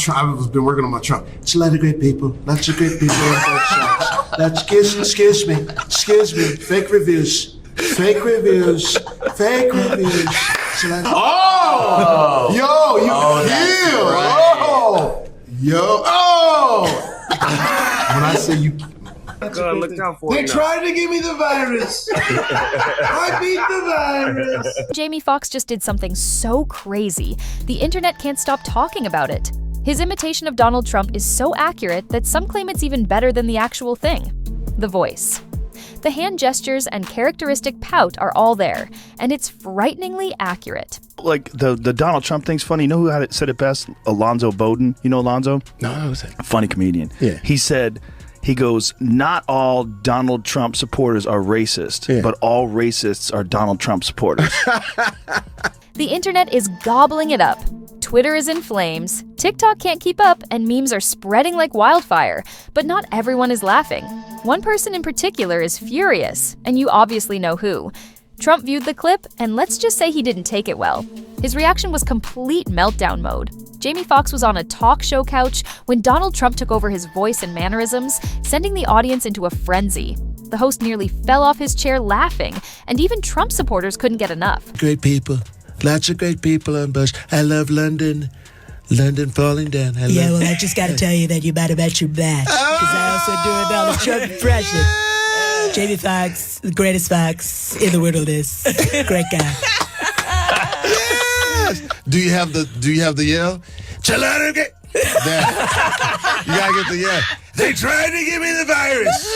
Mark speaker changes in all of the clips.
Speaker 1: I've been working on my Trump. It's a lot of great people. Lots of great people on both sides. Excuse me. Fake reviews. Fake reviews. Oh! Yo, you feel!
Speaker 2: Right.
Speaker 1: When I say you...
Speaker 2: Look out for
Speaker 1: They tried to give me the virus. I beat the virus.
Speaker 3: Jamie Foxx just did something so crazy, the internet can't stop talking about it. His imitation of Donald Trump is so accurate that some claim it's even better than the actual thing. The voice. The hand gestures and characteristic pout are all there, and it's frighteningly accurate.
Speaker 4: Like, the Donald Trump thing's funny. You know who said it best? Alonzo Bowden. You know Alonzo?
Speaker 1: No, who's that?
Speaker 4: A funny comedian.
Speaker 1: Yeah.
Speaker 4: He goes, not all Donald Trump supporters are racist, but all racists are Donald Trump supporters.
Speaker 3: The internet is gobbling it up. Twitter is in flames, TikTok can't keep up, and memes are spreading like wildfire. But not everyone is laughing. One person in particular is furious, and you obviously know who. Trump viewed the clip, and let's just say he didn't take it well. His reaction was complete meltdown mode. Jamie Foxx was on a talk show couch when Donald Trump took over his voice and mannerisms, sending the audience into a frenzy. The host nearly fell off his chair laughing, and even Trump supporters couldn't get enough.
Speaker 1: Great people. Lots of great people on bus. I love London. London falling down.
Speaker 5: I just got to tell you that you might have met your match. Because I also do a Donald Trump impression. Jamie Foxx, the greatest Fox in the wilderness. Great guy.
Speaker 1: Yes. Do you have the yell? There. You gotta get the yell. They tried to give me the virus.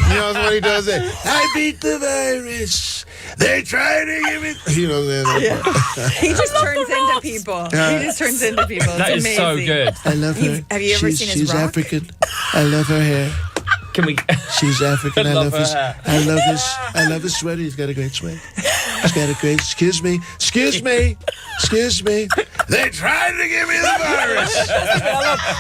Speaker 1: You know what he does there? I beat the virus. They tried to give me. You know that.
Speaker 6: Yeah. He just turns into people. He just turns into people. It's
Speaker 2: that is
Speaker 6: amazing.
Speaker 2: so good.
Speaker 1: I love her.
Speaker 6: Have you ever seen his
Speaker 1: She's
Speaker 6: rock?
Speaker 1: African. I love her hair.
Speaker 2: Can we?
Speaker 1: She's African. I
Speaker 2: Love
Speaker 1: love
Speaker 2: her
Speaker 1: his.
Speaker 2: hair.
Speaker 1: I love his sweater. He's got a great sweater. He's got a great. Excuse me. They tried to give me the virus.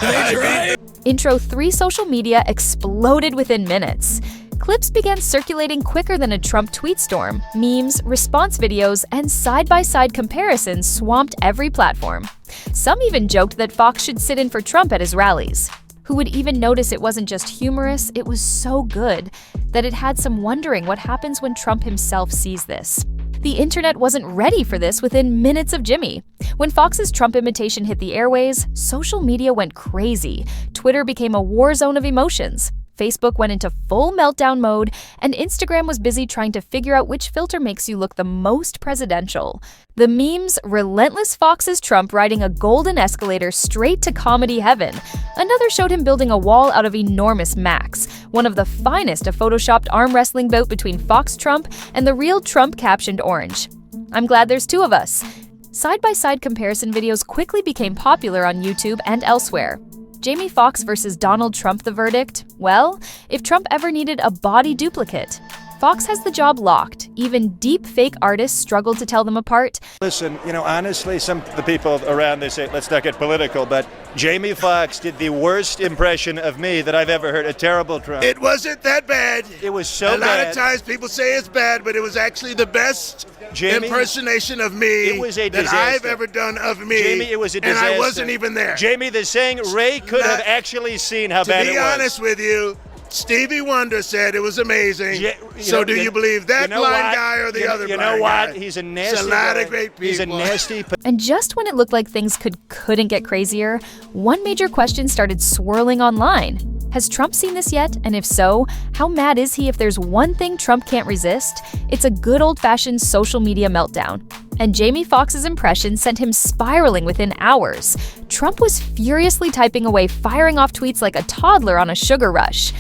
Speaker 1: They tried.
Speaker 3: Intro 3 social media exploded within minutes. Clips began circulating quicker than a Trump tweet storm. Memes, response videos, and side-by-side comparisons swamped every platform. Some even joked that Fox should sit in for Trump at his rallies. Who would even notice it wasn't just humorous, it was so good that it had some wondering what happens when Trump himself sees this. The internet wasn't ready for this within minutes of Jimmy. When Fox's Trump imitation hit the airways, social media went crazy. Twitter became a war zone of emotions. Facebook went into full meltdown mode, and Instagram was busy trying to figure out which filter makes you look the most presidential. The memes, relentless Fox's Trump riding a golden escalator straight to comedy heaven. Another showed him building a wall out of enormous Macs, one of the finest a photoshopped arm wrestling bout between Fox Trump and the real Trump captioned orange. I'm glad there's two of us. Side-by-side comparison videos quickly became popular on YouTube and elsewhere. Jamie Foxx versus Donald Trump, the verdict? Well, if Trump ever needed a body duplicate, Fox has the job locked. Even deep fake artists struggled to tell them apart.
Speaker 7: Listen, honestly, some of the people around, they say, let's not get political, but Jamie Foxx did the worst impression of me that I've ever heard. A terrible Trump.
Speaker 1: It wasn't that bad.
Speaker 7: It was so bad.
Speaker 1: A lot of times people say it's bad, but it was actually the best impersonation of me
Speaker 7: it was a
Speaker 1: that
Speaker 7: disaster.
Speaker 1: I've ever done of me.
Speaker 7: Jamie, it was a disaster.
Speaker 1: And I wasn't even there.
Speaker 7: Jamie, the saying, Ray could have actually seen how bad it was.
Speaker 1: To be honest with you, Stevie Wonder said it was amazing. Do you believe that blind guy or the other blind guy?
Speaker 7: You know what? He's a nasty
Speaker 1: It's a lot
Speaker 7: guy.
Speaker 1: of great people.
Speaker 7: He's a nasty...
Speaker 3: And just when it looked like things couldn't get crazier, one major question started swirling online. Has Trump seen this yet? And if so, how mad is he if there's one thing Trump can't resist? It's a good old-fashioned social media meltdown. And Jamie Foxx's impression sent him spiraling within hours. Trump was furiously typing away, firing off tweets like a toddler on a sugar rush.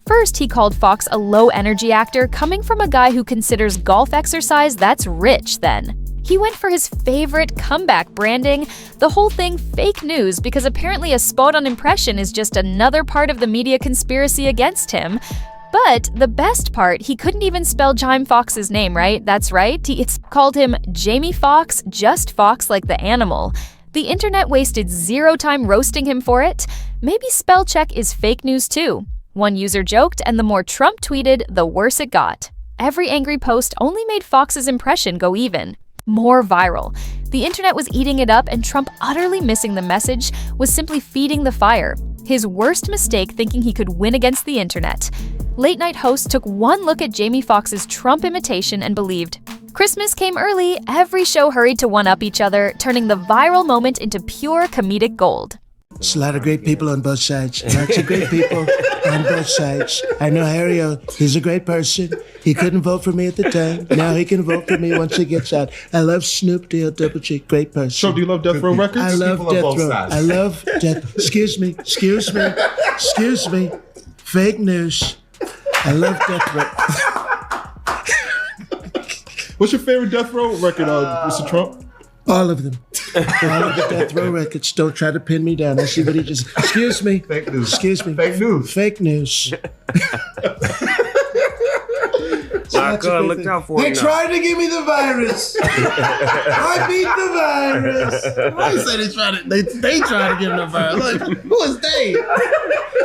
Speaker 3: First, he called Foxx a low-energy actor, coming from a guy who considers golf exercise that's rich then. He went for his favorite comeback branding, the whole thing fake news because apparently a spot-on impression is just another part of the media conspiracy against him. But the best part, he couldn't even spell Jamie Foxx's name, right? That's right, it's called him Jamie Foxx, just Fox like the animal. The internet wasted zero time roasting him for it. Maybe spell check is fake news too. One user joked, and the more Trump tweeted, the worse it got. Every angry post only made Fox's impression go even. more viral. The internet was eating it up, and Trump, utterly missing the message, was simply feeding the fire. His worst mistake, thinking he could win against the internet. Late-night hosts took one look at Jamie Foxx's Trump imitation and believed. Christmas came early. Every show hurried to one-up each other, turning the viral moment into pure comedic gold.
Speaker 8: There's a lot of great people on both sides. Lots of great people on both sides. I know Harry, he's a great person. He couldn't vote for me at the time. Now he can vote for me once he gets out. I love Snoop D.L. Double G. Great person.
Speaker 9: So do you love Death Row Records?
Speaker 8: I love Death Row. I love Death. Excuse me. Fake news. I love Death Row.
Speaker 9: What's your favorite Death Row record, Mr. Trump?
Speaker 8: All of them. All of the Death Row records. Don't try to pin me down. I see what he just... Excuse me.
Speaker 9: Fake news.
Speaker 8: Excuse me.
Speaker 9: Fake news.
Speaker 8: Fake news.
Speaker 2: Look out for
Speaker 8: They
Speaker 2: you.
Speaker 8: tried to give me the virus. I beat the virus. Why you say they tried to? They tried to give me the virus. Like, who is they?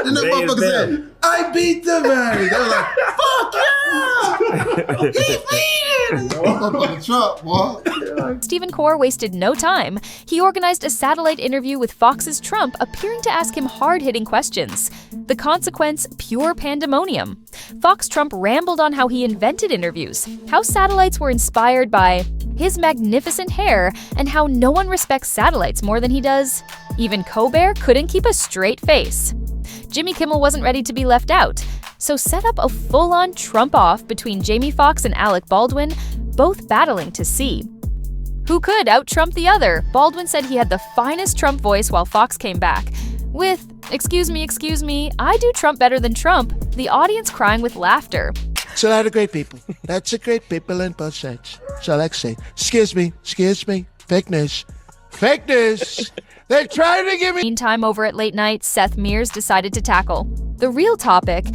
Speaker 8: And the motherfucker said, "I beat the virus." They were like, "Fuck yeah, he beat it." Motherfucking Trump, boy.
Speaker 3: Stephen Core wasted no time. He organized a satellite interview with Fox's Trump, appearing to ask him hard-hitting questions. The consequence, pure pandemonium. Fox Trump rambled on how he invented interviews, how satellites were inspired by his magnificent hair, and how no one respects satellites more than he does. Even Colbert couldn't keep a straight face. Jimmy Kimmel wasn't ready to be left out, so set up a full-on Trump-off between Jamie Foxx and Alec Baldwin, both battling to see who could out-Trump the other. Baldwin said he had the finest Trump voice while Fox came back with, excuse me, I do Trump better than Trump," the audience crying with laughter.
Speaker 8: It's a lot of great people. Lots of great people on both sides. So I like to say, excuse me. Fake news. Fake news. They're trying to give me...
Speaker 3: Meantime, over at Late Night, Seth Meyers decided to tackle the real topic: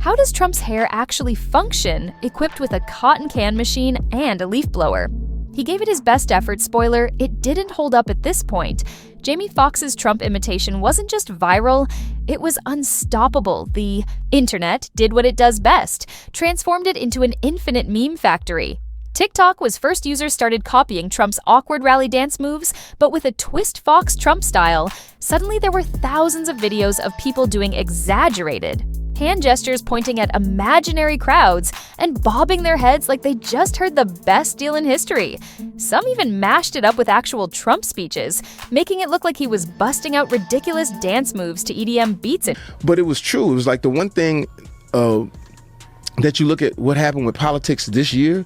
Speaker 3: how does Trump's hair actually function, equipped with a cotton can machine and a leaf blower? He gave it his best effort. Spoiler, it didn't hold up at this point. Jamie Foxx's Trump imitation wasn't just viral, it was unstoppable. The internet did what it does best, transformed it into an infinite meme factory. TikTok was first users started copying Trump's awkward rally dance moves, but with a twist Fox Trump style, suddenly there were thousands of videos of people doing exaggerated hand gestures, pointing at imaginary crowds and bobbing their heads like they just heard the best deal in history. Some even mashed it up with actual Trump speeches, making it look like he was busting out ridiculous dance moves to EDM beats.
Speaker 1: But it was true. It was like the one thing that you look at what happened with politics this year,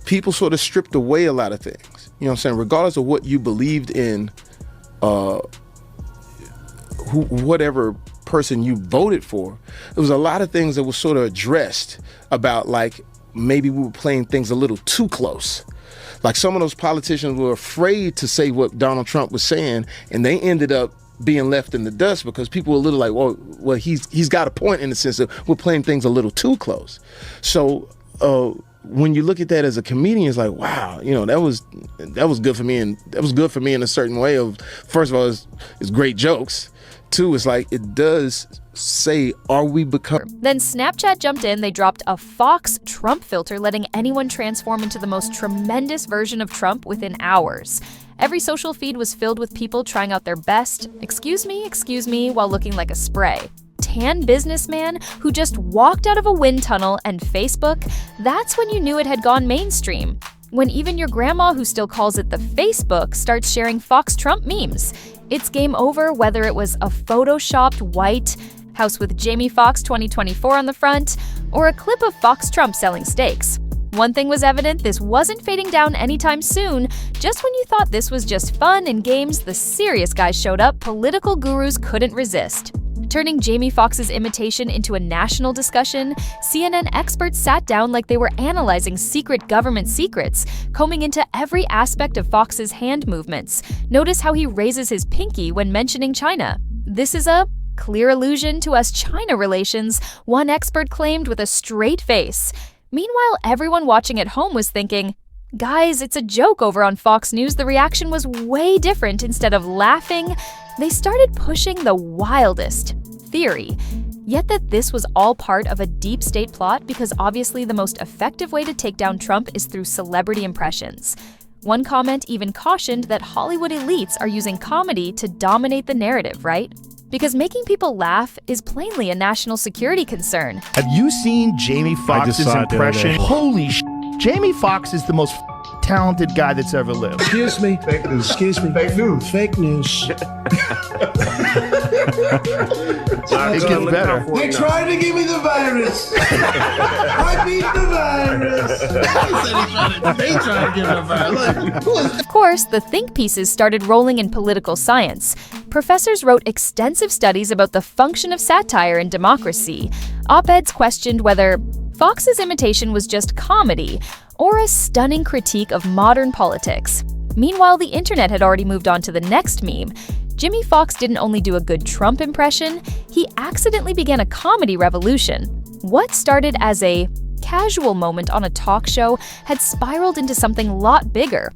Speaker 1: people sort of stripped away a lot of things. You know what I'm saying? Regardless of what you believed in, whatever person you voted for, there was a lot of things that was sort of addressed about, like, maybe we were playing things a little too close. Like, some of those politicians were afraid to say what Donald Trump was saying, and they ended up being left in the dust because people were a little like, well, he's got a point in the sense that we're playing things a little too close. So when you look at that as a comedian, it's like, wow, you know, that was good for me, and that was good for me in a certain way. Of, first of all, it's great jokes. Two, it's like, it does say, are we becoming...
Speaker 3: Then Snapchat jumped in. They dropped a Fox Trump filter, letting anyone transform into the most tremendous version of Trump within hours. Every social feed was filled with people trying out their best, excuse me, while looking like a spray. Tan businessman who just walked out of a wind tunnel, and Facebook, that's when you knew it had gone mainstream. When even your grandma, who still calls it the Facebook, starts sharing Fox Trump memes. It's game over, whether it was a photoshopped white house with Jamie Foxx 2024 on the front, or a clip of Fox Trump selling steaks. One thing was evident: this wasn't fading down anytime soon. Just when you thought this was just fun and games, the serious guys showed up. Political gurus couldn't resist. Turning Jamie Foxx's imitation into a national discussion, CNN experts sat down like they were analyzing secret government secrets, combing into every aspect of Fox's hand movements. Notice how he raises his pinky when mentioning China. This is a clear allusion to US-China relations, one expert claimed with a straight face. Meanwhile, everyone watching at home was thinking, guys, it's a joke. Over on Fox News, the reaction was way different. Instead of laughing, they started pushing the wildest theory. Yet that this was all part of a deep state plot, because obviously the most effective way to take down Trump is through celebrity impressions. One comment even cautioned that Hollywood elites are using comedy to dominate the narrative, right? Because making people laugh is plainly a national security concern.
Speaker 10: Have you seen Jamie Foxx's impression? Holy sh! Jamie Foxx is the most talented guy that's ever lived.
Speaker 8: Excuse me.
Speaker 9: Fake news.
Speaker 8: Excuse me.
Speaker 9: Fake news.
Speaker 8: Fake news.
Speaker 10: It gets better.
Speaker 8: They tried to give me the virus. I beat the virus. They tried to give me the virus.
Speaker 3: Of course, the think pieces started rolling in political science. Professors wrote extensive studies about the function of satire in democracy. Op-eds questioned whether Fox's imitation was just comedy or a stunning critique of modern politics. Meanwhile, the internet had already moved on to the next meme. Jamie Foxx didn't only do a good Trump impression, he accidentally began a comedy revolution. What started as a casual moment on a talk show had spiraled into something a lot bigger.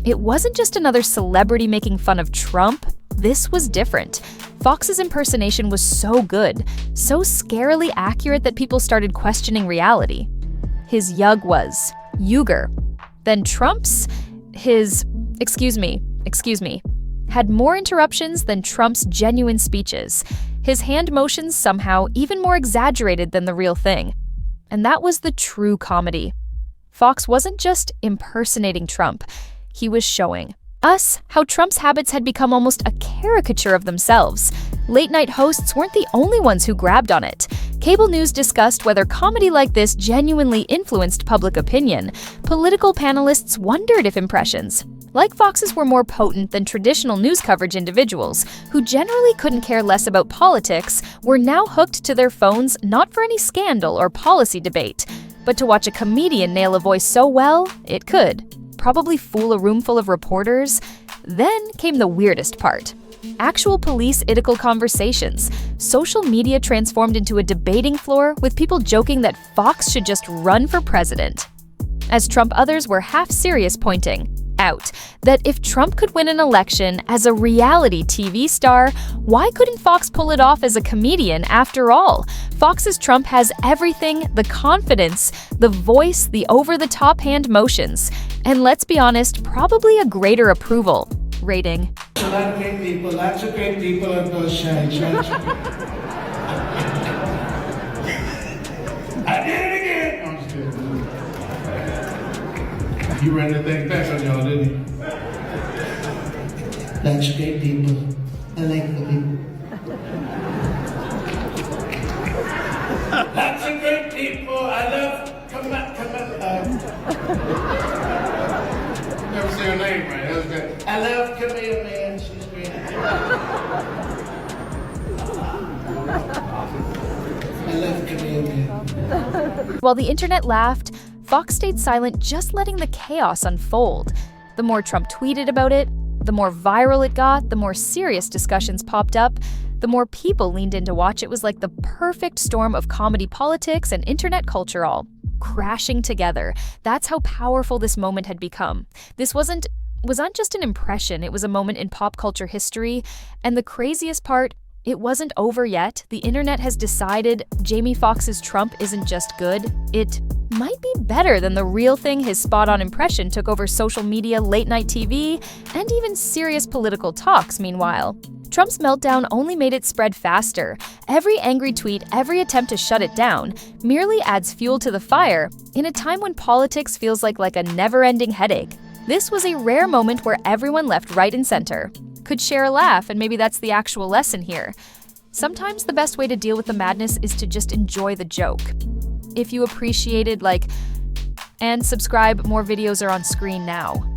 Speaker 3: It wasn't just another celebrity making fun of Trump. This was different. Fox's impersonation was so good, so scarily accurate that people started questioning reality. His yug was Uyghur. Then Trump's, had more interruptions than Trump's genuine speeches. His hand motions somehow even more exaggerated than the real thing. And that was the true comedy. Fox wasn't just impersonating Trump, he was showing us how Trump's habits had become almost a caricature of themselves. Late-night hosts weren't the only ones who grabbed on it. Cable news discussed whether comedy like this genuinely influenced public opinion. Political panelists wondered if impressions like Fox's were more potent than traditional news coverage individuals, who generally couldn't care less about politics, were now hooked to their phones not for any scandal or policy debate, but to watch a comedian nail a voice so well, it could probably fool a room full of reporters. Then came the weirdest part. Actual police-idical conversations. Social media transformed into a debating floor with people joking that Fox should just run for president. As Trump others were half-serious, pointing out that if Trump could win an election as a reality TV star, why couldn't Fox pull it off as a comedian after all? Fox's Trump has everything, the confidence, the voice, the over-the-top hand motions, and let's be honest, probably a greater approval rating.
Speaker 8: Lots of great people on both sides. I did it again. I'm just kidding. You ran that thing back on y'all, didn't you? Lots of great people. I like the people. Lots of great people. I love. Come on. Never say her name right. That was good. I love Camille, man. She's great. I love Camille, man.
Speaker 3: While the internet laughed, Fox stayed silent, just letting the chaos unfold. The more Trump tweeted about it, the more viral it got, the more serious discussions popped up, the more people leaned in to watch. It was like the perfect storm of comedy, politics, and internet culture all crashing together. That's how powerful this moment had become. This wasn't just an impression, it was a moment in pop culture history. And the craziest part, it wasn't over yet. The internet has decided Jamie Foxx's Trump isn't just good, it might be better than the real thing. His spot-on impression took over social media, late-night TV, and even serious political talks, meanwhile. Trump's meltdown only made it spread faster. Every angry tweet, every attempt to shut it down, merely adds fuel to the fire in a time when politics feels like a never-ending headache. This was a rare moment where everyone left right and center, could share a laugh, and maybe that's the actual lesson here. Sometimes the best way to deal with the madness is to just enjoy the joke. If you appreciated, and subscribe, more videos are on screen now.